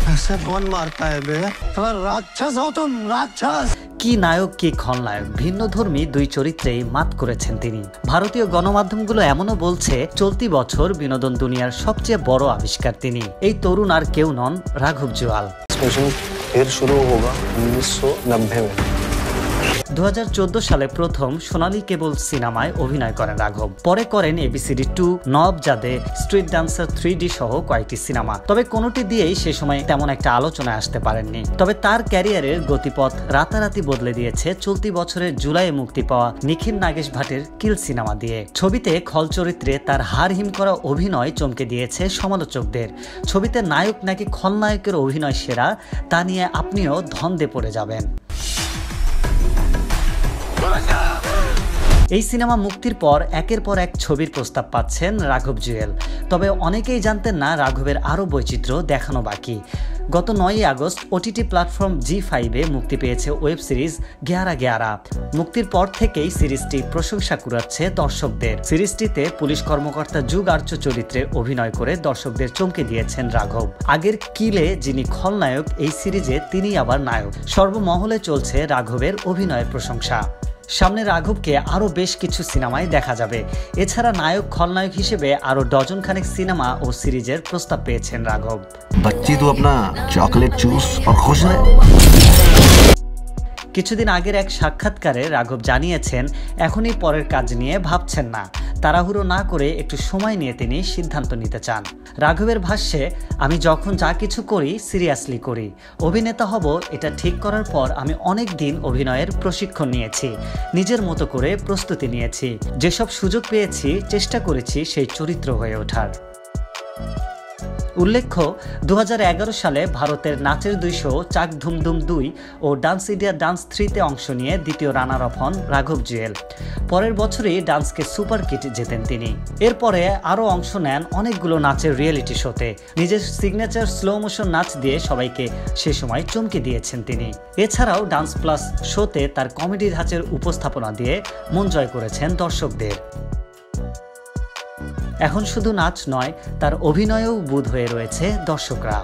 ऐसे कौन मारता है बे? राक्षस हो तुम, राक्षस। কি নায়ক কি খলনায়ক, ভিন্নধর্মী দুই চরিত্রেই মাত করেছেন তিনি। ভারতীয় গণমাধ্যমগুলো এমনও বলছে চলতি বছর বিনোদন দুনিয়ার সবচেয়ে বড় আবিষ্কার তিনি। এই তরুণ আর কেউ নন রাঘব জুয়াল। फिर शुरू होगा 1990 में। 2014 সালে প্রথম সোনালী কেবল সিনেমায় অভিনয় করেন রাঘব। পরে করেন ABCD 2, নওয়াবজাদে, স্ট্রিট ডান্সার 3D সহ কয়েকটি সিনেমা। তবে কোনোটি দিয়েই সে সময় তেমন একটা আলোচনায় আসতে পারেননি। তবে তার ক্যারিয়ারের গতিপথ রাতারাতি বদলে দিয়েছে চলতি বছরের জুলাইয়ে মুক্তি পাওয়া নিখিল নাগেশ ভাটের কিল সিনেমা দিয়ে। ছবিতে খল চরিত্রে তার হাড় হিম করা অভিনয় চমকে দিয়েছে সমালোচকদের। ছবিতে নায়ক নাকি খলনায়কের অভিনয় সেরা তা নিয়ে আপনিও ধন্দে পড়ে যাবেন। এই সিনেমা মুক্তির পর একের পর এক ছবির প্রস্তাব পাচ্ছেন রাঘব জুয়েল। তবে অনেকেই জানতেন না রাঘবের আরও বৈচিত্র্য দেখানো বাকি। গত 9 আগস্ট OTT প্ল্যাটফর্ম G5-এ মুক্তি পেয়েছে ওয়েব সিরিজ গ্যারা গ্যারা। মুক্তির পর থেকেই সিরিজটি প্রশংসা কুড়াচ্ছে দর্শকদের। সিরিজটিতে পুলিশ কর্মকর্তা যুগ আর্য চরিত্রে অভিনয় করে দর্শকদের চমকে দিয়েছেন রাঘব। আগের কিলে যিনি খলনায়ক, এই সিরিজে তিনি আবার নায়ক। সর্বমহলে চলছে রাঘবের অভিনয়ের প্রশংসা। সামনে রাঘবকে আরও বেশ কিছু সিনেমায় দেখা যাবে। এছাড়া নায়ক খলনায়ক হিসেবে আরও ডজন খানেক সিনেমা ও সিরিজের প্রস্তাব পেয়েছেন রাঘব। बच्ची तो अपना चॉकलेट चूस और खुश है। কিছুদিন আগের এক সাক্ষাৎকারে রাঘব জানিয়েছেন এখনই পরের কাজ নিয়ে ভাবছেন না, তাড়াহুড়ো না করে একটু সময় নিয়ে তিনি সিদ্ধান্ত নিতে চান। রাঘবের ভাষ্যে, আমি যখন যা কিছু করি সিরিয়াসলি করি। অভিনেতা হব এটা ঠিক করার পর আমি অনেক দিন অভিনয়ের প্রশিক্ষণ নিয়েছি, নিজের মতো করে প্রস্তুতি নিয়েছি, যেসব সুযোগ পেয়েছি চেষ্টা করেছি সেই চরিত্র হয়ে ওঠার। উল্লেখ্য 2011 সালে ভারতের নাচের 200 চাক ধুমধুম 2 ও ডান্স ইন্ডিয়া ডান্স 3-তে অংশ নিয়ে দ্বিতীয় রানার আপ হন রাঘব জুয়েল। পরের বছরই ডান্সকে সুপার কিট জেতেন তিনি। এরপরে আরও অংশ নেন অনেকগুলো নাচের রিয়েলিটি শোতে। নিজের সিগনেচার স্লো মোশন নাচ দিয়ে সবাইকে সে সময় চমকে দিয়েছেন তিনি। এছাড়াও ডান্স প্লাস শোতে তার কমেডি ধাঁচের উপস্থাপনা দিয়ে মন জয় করেছেন দর্শকদের। এখন শুধু নাচ নয়, তার অভিনয়েও বুঁদ হয়ে রয়েছে দর্শকরা।